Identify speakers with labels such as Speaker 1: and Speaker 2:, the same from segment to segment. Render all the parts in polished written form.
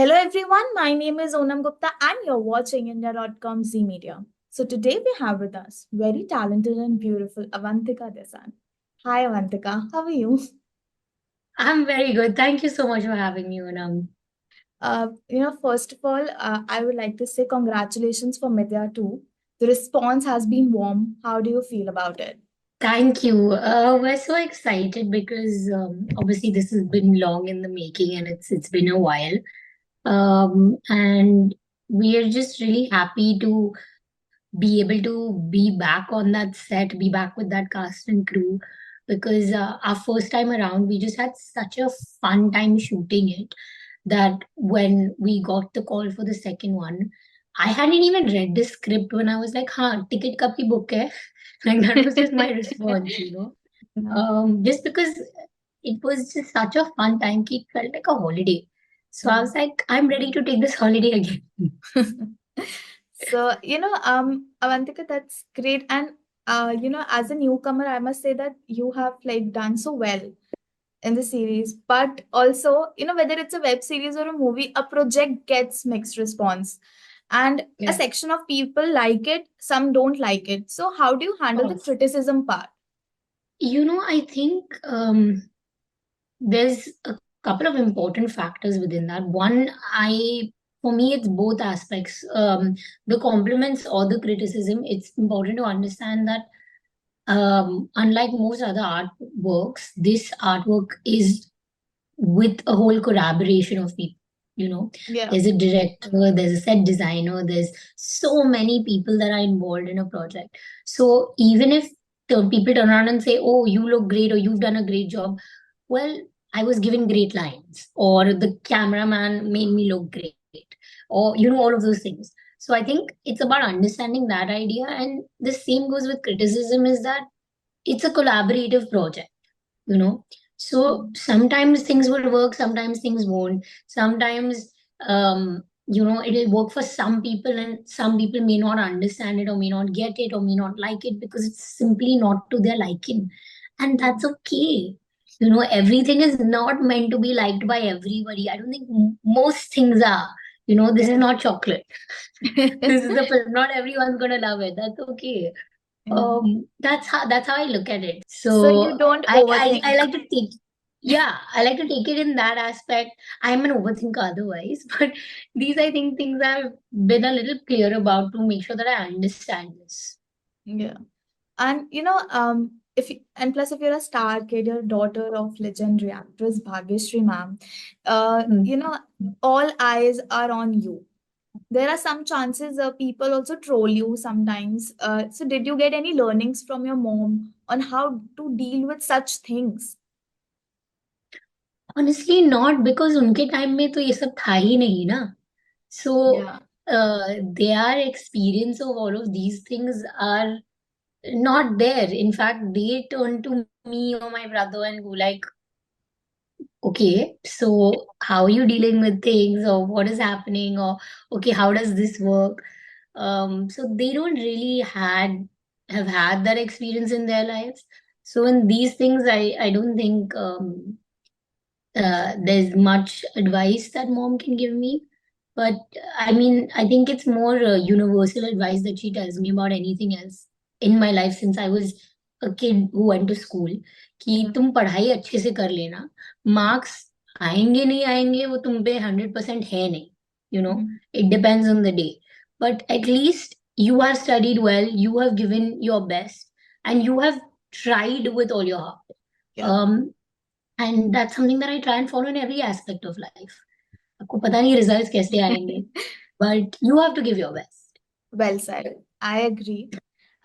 Speaker 1: Hello everyone, my name is Onam Gupta and you're watching India.com Z Media. So today we have with us very talented and beautiful Avantika Dassani. Hi Avantika, how are you?
Speaker 2: I'm very good. Thank you so much for having me, Onam.
Speaker 1: First of all, I would like to say congratulations for Mithya too. The response has been warm. How do you feel about it?
Speaker 2: Thank you. We're so excited because obviously this has been long in the making and it's been a while. And we are just really happy to be able to be back on that set, be back with that cast and crew. Because our first time around, we just had such a fun time shooting it that when we got the call for the second one, I hadn't even read the script when I was like, "Haan, ticket kabhi book hai?" Like that was just my response.
Speaker 1: Yeah.
Speaker 2: Just because it was just such a fun time, it felt like a holiday. So I
Speaker 1: Yeah.
Speaker 2: was like, I'm ready to take this holiday again.
Speaker 1: Avantika, that's great. And as a newcomer, I must say that you have like done so well in the series. But also, whether it's a web series or a movie, a project gets mixed response. And a
Speaker 2: Yeah.
Speaker 1: section of people like it, some don't like it. So how do you handle the
Speaker 2: Oh.
Speaker 1: criticism part?
Speaker 2: I think there's a couple of important factors within that. For me, it's both aspects. The compliments or the criticism, it's important to understand that unlike most other artworks, this artwork is with a whole collaboration of people. You know,
Speaker 1: Yeah.
Speaker 2: there's a director, there's a set designer, there's so many people that are involved in a project. So even if the people turn around and say, "Oh, you look great," or "You've done a great job," well, I was given great lines, or the cameraman made me look great, or all of those things. So I think it's about understanding that idea, and the same goes with criticism. Is that it's a collaborative project, you know so sometimes things will work, sometimes things won't, sometimes it'll work for some people and some people may not understand it or may not get it or may not like it because it's simply not to their liking, and
Speaker 1: Yeah.
Speaker 2: that's okay. Everything is not meant to be liked by everybody. I don't think most things are. This is
Speaker 1: Yeah.
Speaker 2: not chocolate. This is a film. Not everyone's gonna love it. That's okay.
Speaker 1: Yeah.
Speaker 2: That's how I look at it.
Speaker 1: So
Speaker 2: So
Speaker 1: you don't
Speaker 2: I
Speaker 1: overthink.
Speaker 2: like to take, yeah, I like to take it in that aspect. I'm an overthinker otherwise, but these I think things I've been a little clear about to make sure that I understand this.
Speaker 1: Yeah. And and plus if you're a star kid, you're a daughter of legendary actress Bhagyashree ma'am, uh,
Speaker 2: Hmm.
Speaker 1: you know, all eyes are on you. There are some chances people also troll you sometimes. So did you get any learnings from your mom on how to deal with such things?
Speaker 2: Honestly, not because उनके time में तो ये सब था ही नहीं ना. So
Speaker 1: Yeah.
Speaker 2: their experience of all of these things are not there. In fact, they turn to me or my brother and go like, okay, so how are you dealing with things, or what is happening, or okay, how does this work? So they don't really have had that experience in their lives. So in these things, I don't think there's much advice that mom can give me. But I mean, I think it's more universal advice that she tells me about anything else in my life since I was a kid who went to school. कि
Speaker 1: Yeah.
Speaker 2: तुम पढ़ाई अच्छे से कर लेना, marks आएंगे नहीं आएंगे वो तुम पे 100% है नहीं.
Speaker 1: Mhm.
Speaker 2: It depends on the day, but at least you have studied well, you have given your best, and you have tried with all your heart.
Speaker 1: Yeah.
Speaker 2: um and that's something that I try and follow in every aspect of life. आपको पता नहीं results कैसे आएंगे, but you have to give your best.
Speaker 1: Well said. I agree.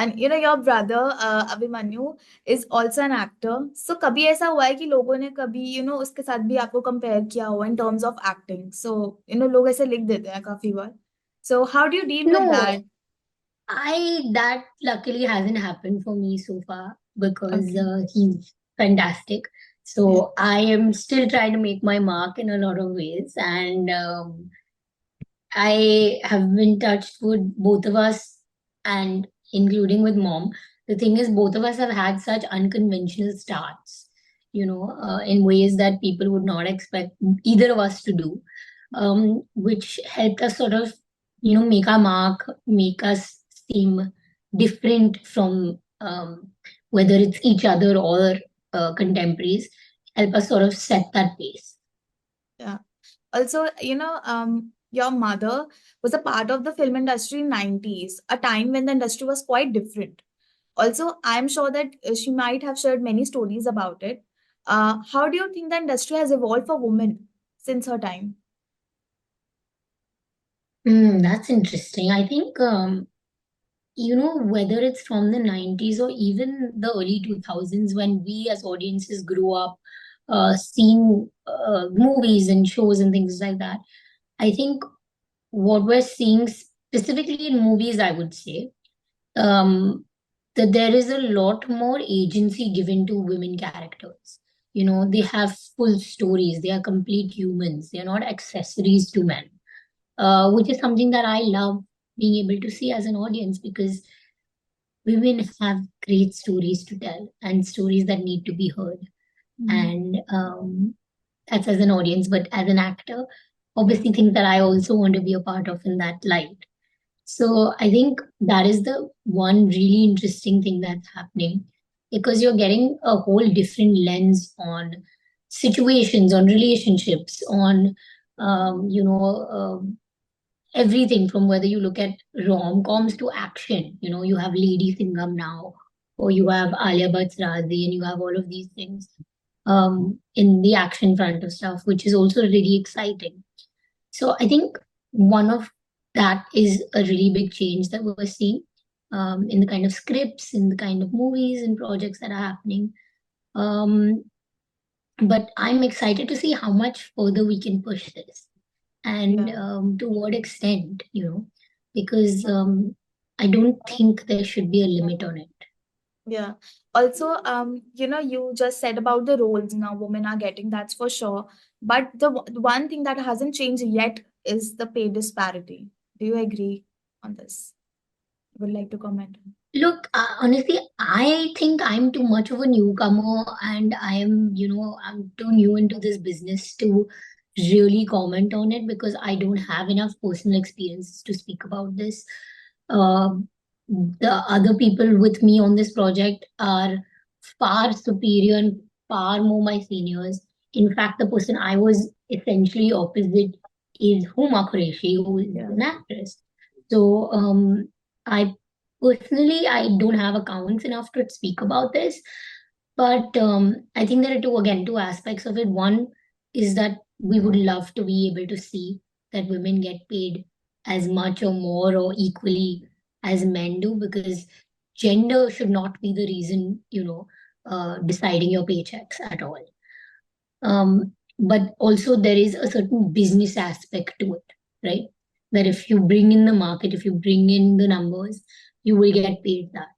Speaker 1: And your brother Abhimanyu is also an actor. So कभी ऐसा हुआ है कि लोगों ने कभी उसके साथ भी आपको compare किया हो in terms of acting. So लोग ऐसे लिख देते हैं काफी बार. So how do you deal with
Speaker 2: No,
Speaker 1: that?
Speaker 2: I that luckily hasn't happened for me so far because
Speaker 1: Okay.
Speaker 2: he's fantastic.
Speaker 1: Yeah.
Speaker 2: So I am still trying to make my mark in a lot of ways, and I have been touched with both of us, and including with mom. The thing is, both of us have had such unconventional starts, in ways that people would not expect either of us to do. which helped us sort of, make our mark, make us seem different from whether it's each other or contemporaries, help us sort of set that pace.
Speaker 1: Yeah. Also, your mother was a part of the film industry in 90s, a time when the industry was quite different. Also, I'm sure that she might have shared many stories about it. How do you think the industry has evolved for women since her time?
Speaker 2: That's interesting. I think, whether it's from the 90s or even the early 2000s, when we as audiences grew up seeing movies and shows and things like that, I think what we're seeing specifically in movies, I would say, um, that there is a lot more agency given to women characters. They have full stories, they are complete humans, they are not accessories to men, which is something that I love being able to see as an audience, because women have great stories to tell and stories that need to be heard.
Speaker 1: Mm.
Speaker 2: And that's as an audience, but as an actor,
Speaker 1: Yeah,
Speaker 2: obviously things that I also want to be a part of in that light. So I think that is the one really interesting thing that's happening, because you're getting a whole different lens on situations, on relationships, on everything, from whether you look at rom-coms to action. You have Lady Singham now, or you have Alia Bhatt's Razi, and you have all of these things in the action front of stuff, which is also really exciting. So I think one of that is a really big change that we're seeing in the kind of scripts, in the kind of movies and projects that are happening. Um, but I'm excited to see how much further we can push this, and
Speaker 1: yeah.
Speaker 2: to what extent, because I don't think there should be a limit on it.
Speaker 1: Yeah. Also, you just said about the roles now women are getting, that's for sure. But the one thing that hasn't changed yet is the pay disparity. Do you agree on this? Would like to comment.
Speaker 2: Look, honestly, I think I'm too much of a newcomer, and I'm too new into this business to really comment on it, because I don't have enough personal experiences to speak about this. Um the other people with me on this project are far superior and far more my seniors. In fact, the person I was essentially opposite is Huma Qureshi, who is
Speaker 1: Yeah.
Speaker 2: an actress. So I personally, I don't have accounts enough to speak about this, but I think there are two aspects of it. One is that we would love to be able to see that women get paid as much or more or equally as men do, because gender should not be the reason, deciding your paychecks at all. But also there is a certain business aspect to it, right? That if you bring in the market, if you bring in the numbers, you will get paid that.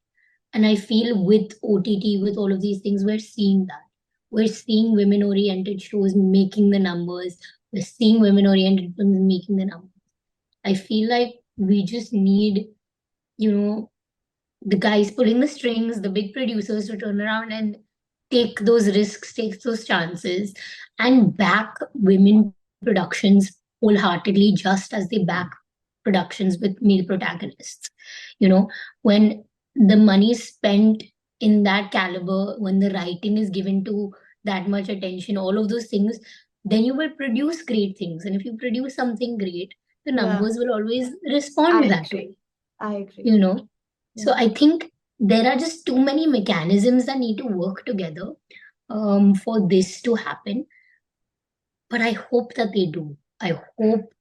Speaker 2: And I feel with OTT, with all of these things, we're seeing that. We're seeing women oriented shows making the numbers. We're seeing women oriented films making the numbers. I feel like we just need, you know, the guys pulling the strings, the big producers to turn around and take those risks, take those chances, and back women productions wholeheartedly, just as they back productions with male protagonists. You know, when the money is spent in that caliber, when the writing is given to that much attention, all of those things, then you will produce great things. And if you produce something great, the
Speaker 1: Yeah,
Speaker 2: numbers will always respond
Speaker 1: I
Speaker 2: that way,
Speaker 1: agree. I agree.
Speaker 2: you know. So
Speaker 1: Yeah.
Speaker 2: I think there are just too many mechanisms that need to work together for this to happen. But I hope that they do. I hope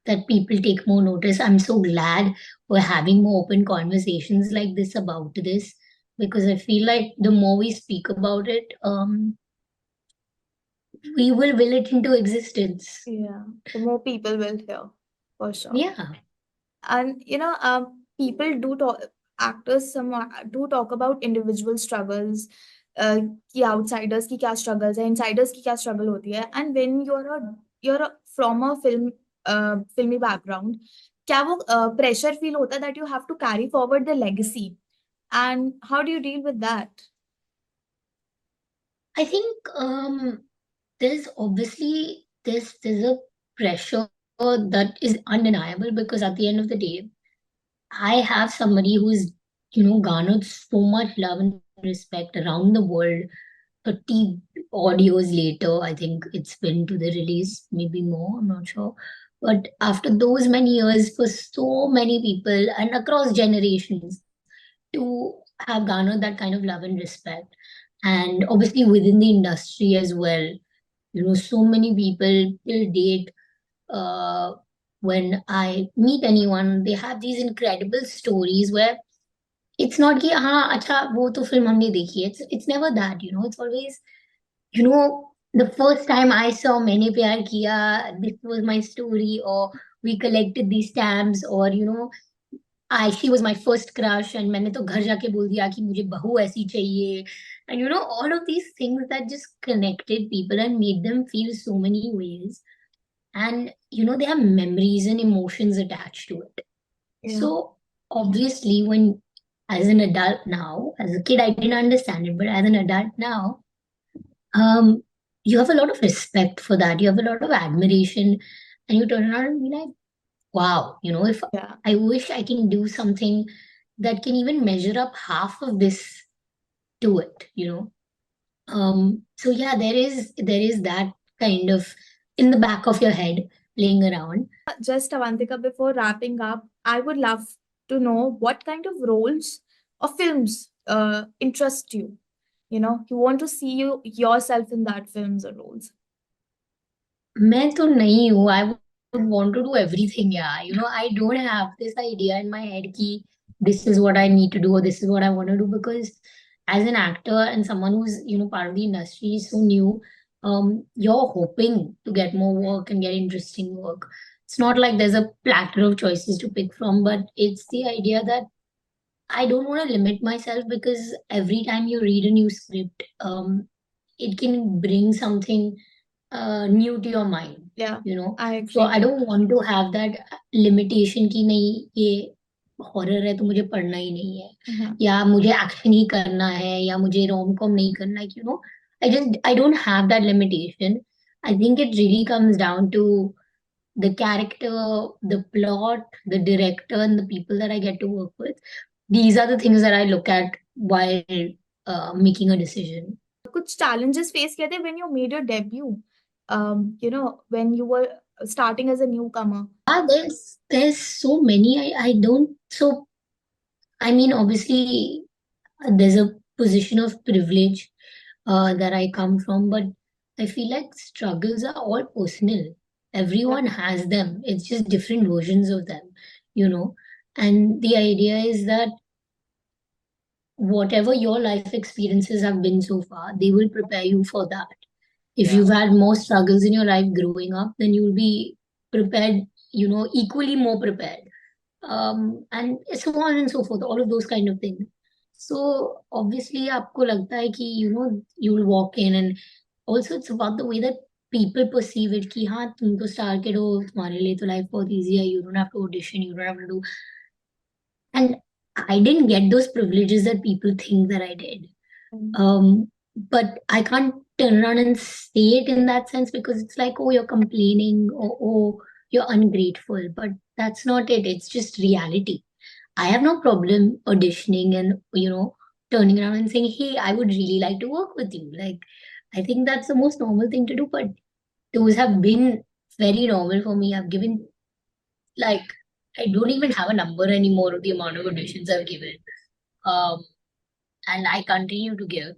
Speaker 2: that people take more notice. I'm so glad we're having more open conversations like this about this, because I feel like the more we speak about it, we will it into existence.
Speaker 1: Yeah. The more people will hear, for sure.
Speaker 2: Yeah.
Speaker 1: And people do talk, actors some do talk about individual struggles, कि outsiders की क्या struggles है, insiders की क्या struggle होती है. And when from a filmy background, क्या वो pressure feel होता है that you have to carry forward the legacy, and how do you deal with that?
Speaker 2: I think there's obviously there's a pressure that is undeniable because at the end of the day, I have somebody who's, garnered so much love and respect around the world 30 odd years later. I think it's been to the release, maybe more, I'm not sure. But after those many years, for so many people and across generations to have garnered that kind of love and respect, and obviously within the industry as well, so many people till date, uh, when I meet anyone, they have these incredible stories where it's not कि हाँ अच्छा वो तो film हमने देखी है. It's never that, it's always, the first time I saw मैंने प्यार किया, this was my story, or we collected these stamps, or I she was my first crush and मैंने तो घर जाके बोल दिया कि मुझे बहू ऐसी चाहिए. And all of these things that just connected people and made them feel so many ways. And they have memories and emotions attached to it.
Speaker 1: Yeah.
Speaker 2: So obviously, when as an adult now, as a kid I didn't understand it, but as an adult now, um, you have a lot of respect for that. You have a lot of admiration, and you turn around and be like, wow, if
Speaker 1: Yeah.
Speaker 2: I wish I can do something that can even measure up half of this to it, So yeah, there is that kind of in the back of your head playing around.
Speaker 1: Just Avantika, before wrapping up, I would love to know what kind of roles or films interest you. You want to see yourself in that films or roles.
Speaker 2: मैं तो नहीं हूँ. I would want to do everything. Yeah, I don't have this idea in my head कि this is what I need to do or this is what I want to do, because as an actor and someone who's part of the industry so new, you're hoping to get more work and get interesting work. It's not like there's a platter of choices to pick from, but it's the idea that I don't want to limit myself, because every time you read a new script, it can bring something new to your mind,
Speaker 1: Yeah, I
Speaker 2: so
Speaker 1: agree.
Speaker 2: I don't want to have that limitation कि नहीं ये horror है तो मुझे पढ़ना ही नहीं है,
Speaker 1: Uh-huh.
Speaker 2: या मुझे एक्शन ही करना है, या मुझे रोम कॉम नहीं करना है, I don't have that limitation. I think it really comes down to the character, the plot, the director, and the people that I get to work with. These are the things that I look at while making a decision.
Speaker 1: कुछ challenges face किए थे when you made your debut? When you were starting as a newcomer.
Speaker 2: Yeah, there's so many. I don't. So I mean, obviously, there's a position of privilege that I come from, but I feel like struggles are all personal.
Speaker 1: Yeah.
Speaker 2: Everyone has them. It's just different versions of them, you know. And the idea is that whatever your life experiences have been so far, they will prepare you for that. If
Speaker 1: Yeah.
Speaker 2: you've had more struggles in your life growing up, then you'll be prepared, equally more prepared, and so on and so forth, all of those kind of things. So obviously आपको लगता है कि you will walk in, and also it's about the way that people perceive it कि हाँ तुम तो star kid हो, तुम्हारे लिए तो लाइफ बहुत easy है, you don't have to audition, you don't have to do. And I didn't get those privileges that people think that I did.
Speaker 1: Mm.
Speaker 2: But I can't turn around and say it in that sense, because it's like, oh, you're complaining, or oh, you're ungrateful. But that's not it. It's just reality. I have no problem auditioning and, turning around and saying, hey, I would really like to work with you. Like, I think that's the most normal thing to do. But those have been very normal for me. I've given, like, I don't even have a number anymore of the amount of auditions I've given. Um, and I continue to give.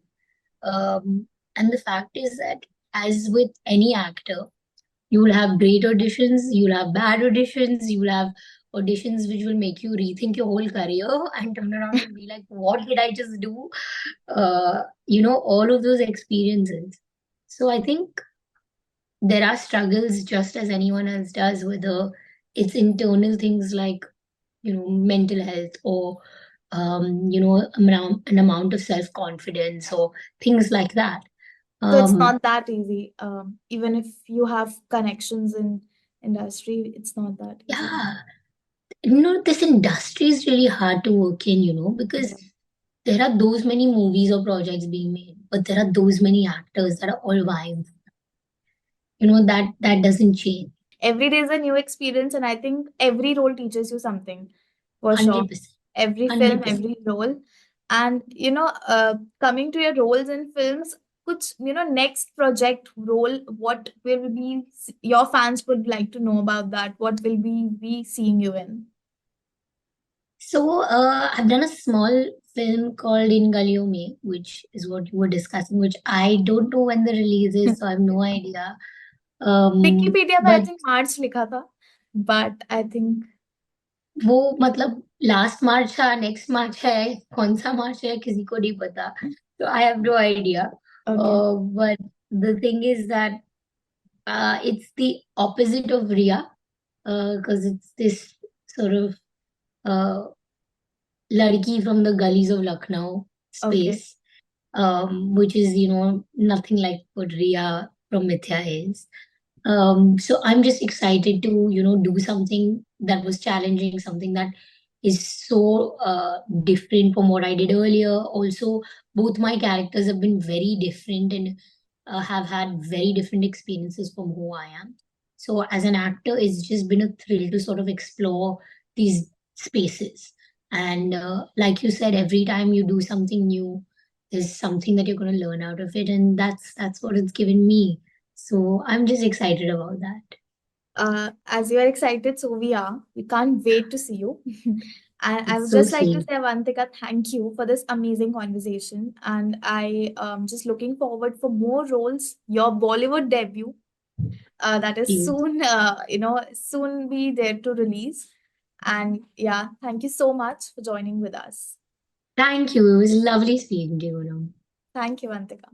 Speaker 2: And the fact is that, as with any actor, you will have great auditions, you'll have bad auditions, you'll have auditions which will make you rethink your whole career and turn around and be like, what did I just do? All of those experiences. So I think there are struggles just as anyone else does, whether it's internal things like, mental health, or an amount of self-confidence or things like that.
Speaker 1: So it's
Speaker 2: Um,
Speaker 1: not that easy. Even if you have connections in industry, it's not that easy.
Speaker 2: yeah, this industry is really hard to work in, because
Speaker 1: Yeah.
Speaker 2: there are those many movies or projects being made, but there are those many actors that are all vying. That doesn't change.
Speaker 1: Every day is a new experience, and I think every role teaches you something for sure.
Speaker 2: 100%.
Speaker 1: Every film,
Speaker 2: 100%.
Speaker 1: every role. And coming to your roles in films, कुछ next project role, what will be your fans would like to know about that? What will be seeing you in?
Speaker 2: So, I've done a small film called In Galiyon Mein, which is what you were discussing, which I don't know when the release is, so I have no idea.
Speaker 1: Wikipedia में आई
Speaker 2: But
Speaker 1: think March लिखा था, but I think
Speaker 2: वो मतलब last मार्च है, next मार्च है, कौन सा मार्च है किसी को नहीं पता. So I have no idea.
Speaker 1: Okay
Speaker 2: But the thing is that it's the opposite of Ria, because it's this sort of uh, ladki from the gullies of Lucknow
Speaker 1: okay
Speaker 2: space, which is, nothing like what Ria from Mithya is. So I'm just excited to, do something that was challenging, something that is so different from what I did earlier. Also, both my characters have been very different and have had very different experiences from who I am. So, as an actor, it's just been a thrill to sort of explore these spaces. And like you said, every time you do something new, there's something that you're going to learn out of it, and that's what it's given me. So I'm just excited about that.
Speaker 1: As you are excited, so we are. We can't wait to see you. And I
Speaker 2: It's
Speaker 1: would
Speaker 2: so
Speaker 1: just like to
Speaker 2: sweet.
Speaker 1: say, Avantika, thank you for this amazing conversation. And I just looking forward for more roles. Your Bollywood debut, that is
Speaker 2: Please.
Speaker 1: soon, soon be there to release. And yeah, thank you so much for joining with us.
Speaker 2: Thank you. It was lovely speaking to you.
Speaker 1: Thank you, Avantika.